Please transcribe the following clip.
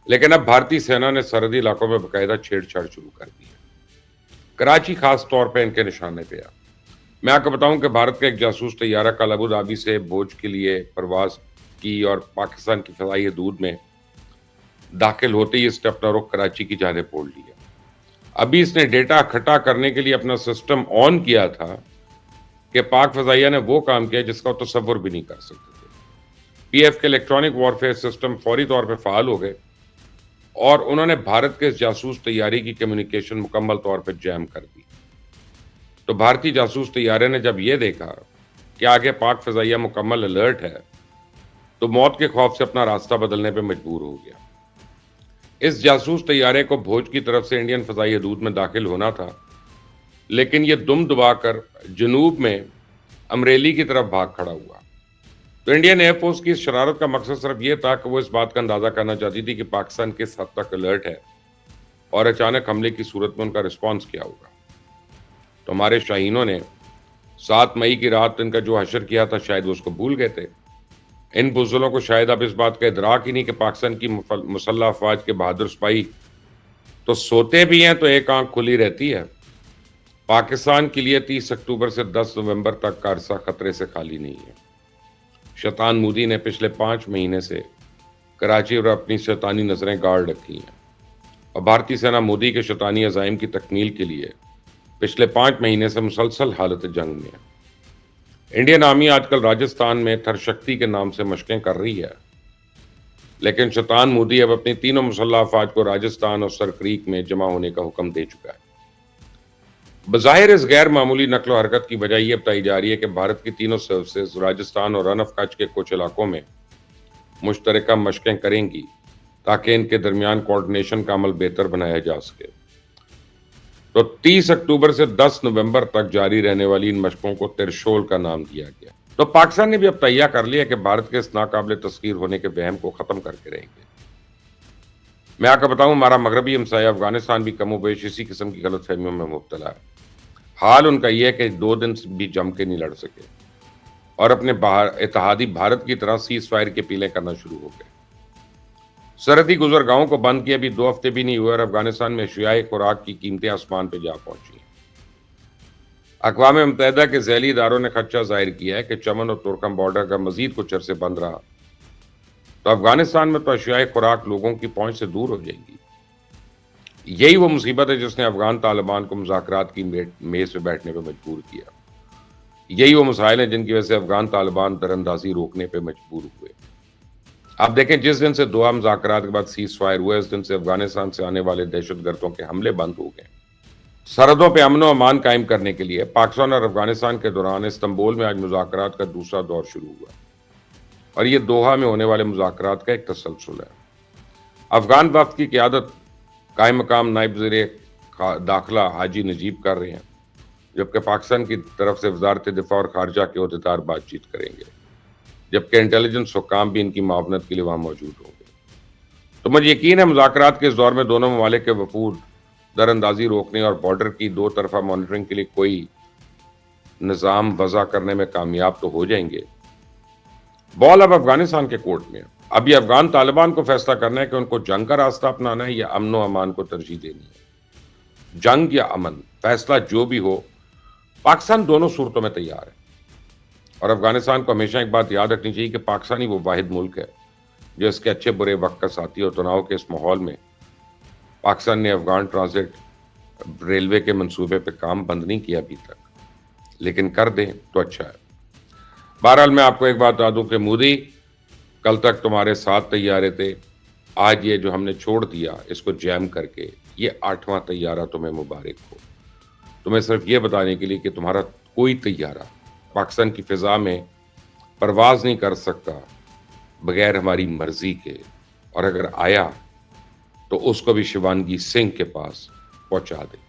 لیکن اب بھارتی سینا نے سرحدی علاقوں میں باقاعدہ چھیڑ چھاڑ شروع کر دی ہے۔ کراچی خاص طور پہ ان کے نشانے پہ آ۔ میں آپ کو بتاؤں کہ بھارت کا ایک جاسوس طیارہ کل ابو دھابی سے بھوج کے لیے پرواز کی اور پاکستان کی فضائی حدود میں داخل ہوتے ہی اس نے اپنا رخ کراچی کی جانب موڑ لیا۔ ابھی اس نے ڈیٹا اکٹھا کرنے کے لیے اپنا سسٹم آن کیا تھا کہ پاک فضائیہ نے وہ کام کیا جس کا وہ تصور بھی نہیں کر سکتے تھے۔ پی ایف کے الیکٹرانک وارفیئر سسٹم فوری طور پہ فعال ہو گئے اور انہوں نے بھارت کے اس جاسوس طیارے کی کمیونیکیشن مکمل طور پہ جیم کر دی۔ تو بھارتی جاسوس طیارے نے جب یہ دیکھا کہ آگے پاک فضائیہ مکمل الرٹ ہے تو موت کے خوف سے اپنا راستہ بدلنے پہ مجبور ہو گیا۔ اس جاسوس طیارے کو بھوج کی طرف سے انڈین فضائی حدود میں داخل ہونا تھا، لیکن یہ دم دبا کر جنوب میں امریلی کی طرف بھاگ کھڑا ہوا۔ تو انڈین ایئر فورس کی اس شرارت کا مقصد صرف یہ تھا کہ وہ اس بات کا اندازہ کرنا چاہتی تھی کہ پاکستان کس حد تک الرٹ ہے اور اچانک حملے کی صورت میں ان کا رسپانس کیا ہوگا۔ تو ہمارے شاہینوں نے 7 مئی کی رات ان کا جو حشر کیا تھا شاید وہ اس کو بھول گئے تھے۔ ان بزدلوں کو شاید اب اس بات کا ادراک ہی نہیں کہ پاکستان کی مسلح افواج کے بہادر سپاہی تو سوتے بھی ہیں تو ایک آنکھ کھلی رہتی ہے۔ پاکستان کے لیے 30 اکتوبر سے 10 نومبر تک کا عرصہ خطرے سے خالی نہیں ہے۔ شیطان مودی نے پچھلے 5 مہینے سے کراچی پر اپنی شیطانی نظریں گاڑ رکھی ہیں اور بھارتی سینا مودی کے شیطانی عزائم کی تکمیل کے لیے پچھلے 5 مہینے سے مسلسل حالت جنگ میں ہے۔ انڈین آرمی آج کل راجستھان میں تھر شکتی کے نام سے مشقیں کر رہی ہے، لیکن شیطان مودی اب اپنی تینوں مسلح افواج کو راجستھان اور سر کریک میں جمع ہونے کا حکم دے چکا ہے۔ بظاہر اس غیر معمولی نقل و حرکت کی وجہ یہ بتائی جا رہی ہے کہ بھارت کی تینوں سروسز راجستھان اور رن آف کچھ کے کچھ علاقوں میں مشترکہ مشقیں کریں گی تاکہ ان کے درمیان کوارڈینیشن کا عمل بہتر بنایا جا سکے۔ تو 30 اکتوبر سے 10 نومبر تک جاری رہنے والی ان مشقوں کو ترشول کا نام دیا گیا۔ تو پاکستان نے بھی اب تیار کر لیا کہ بھارت کے اس ناقابل تسخیر ہونے کے وہم کو ختم کر کے رہیں گے۔ میں آپ کو بتاؤں ہمارا مغربی ہمسایہ افغانستان بھی کم و بیش اسی قسم کی غلط فہمیوں میں مبتلا ہے۔ حال ان کا یہ ہے کہ 2 دن بھی جم کے نہیں لڑ سکے اور اپنے اتحادی بھارت کی طرح سیز فائر کے پیلیں کرنا شروع ہو گئے۔ سرحدی گزرگاہوں کو بند کیا بھی 2 ہفتے بھی نہیں ہوئے اور افغانستان میں اشیائے خوراک کی قیمتیں آسمان پہ جا پہنچی ہیں۔ اقوام متحدہ کے ذیلی اداروں نے خدشہ ظاہر کیا ہے کہ چمن اور ترکم بارڈر کا مزید کچھ عرصے بند رہا تو افغانستان میں تو اشیائے خوراک لوگوں کی پہنچ سے دور ہو جائیں گی۔ یہی وہ مصیبت ہے جس نے افغان طالبان کو مذاکرات کی میز پہ بیٹھنے پہ مجبور کیا۔ یہی وہ مسائل ہیں جن کی وجہ سے افغان طالبان دراندازی روکنے پہ مجبور ہوئے۔ آپ دیکھیں جس دن سے دوحہ مذاکرات کے بعد سیز فائر ہوئے اس دن سے افغانستان سے آنے والے دہشت گردوں کے حملے بند ہو گئے۔ سرحدوں پہ امن و امان قائم کرنے کے لیے پاکستان اور افغانستان کے دوران استنبول میں آج مذاکرات کا دوسرا دور شروع ہوا اور یہ دوحہ میں ہونے والے مذاکرات کا ایک تسلسل ہے۔ افغان وفد کی قیادت قائم مقام نائب وزیر داخلہ حاجی نجیب کر رہے ہیں، جبکہ پاکستان کی طرف سے وزارت دفاع اور خارجہ کے عہدیدار بات چیت کریں گے، جبکہ انٹیلیجنس حکام بھی ان کی معاونت کے لیے وہاں موجود ہوں گے۔ تو مجھے یقین ہے مذاکرات کے اس دور میں دونوں ممالک کے وفود در اندازی روکنے اور بارڈر کی 2 طرفہ مانیٹرنگ کے لیے کوئی نظام وضع کرنے میں کامیاب تو ہو جائیں گے۔ بال اب افغانستان کے کورٹ میں ہے۔ اب یہ افغان طالبان کو فیصلہ کرنا ہے کہ ان کو جنگ کا راستہ اپنانا ہے یا امن و امان کو ترجیح دینی ہے۔ جنگ یا امن، فیصلہ جو بھی ہو، پاکستان دونوں صورتوں میں تیار ہے۔ اور افغانستان کو ہمیشہ ایک بات یاد رکھنی چاہیے کہ پاکستان ہی وہ واحد ملک ہے جو اس کے اچھے برے وقت کا ساتھی اور تناؤ کے اس ماحول میں پاکستان نے افغان ٹرانزٹ ریلوے کے منصوبے پہ کام بند نہیں کیا ابھی تک، لیکن کر دیں تو اچھا ہے۔ بہرحال میں آپ کو ایک بات بتا دوں کہ مودی کل تک تمہارے 7 طیارے تھے، آج یہ جو ہم نے چھوڑ دیا اس کو جیم کر کے یہ 8واں طیارہ تمہیں مبارک ہو۔ تمہیں صرف یہ بتانے کے لیے کہ تمہارا کوئی طیارہ پاکستان کی فضا میں پرواز نہیں کر سکتا بغیر ہماری مرضی کے، اور اگر آیا تو اس کو بھی شیوانگی سنگھ کے پاس پہنچا دیں۔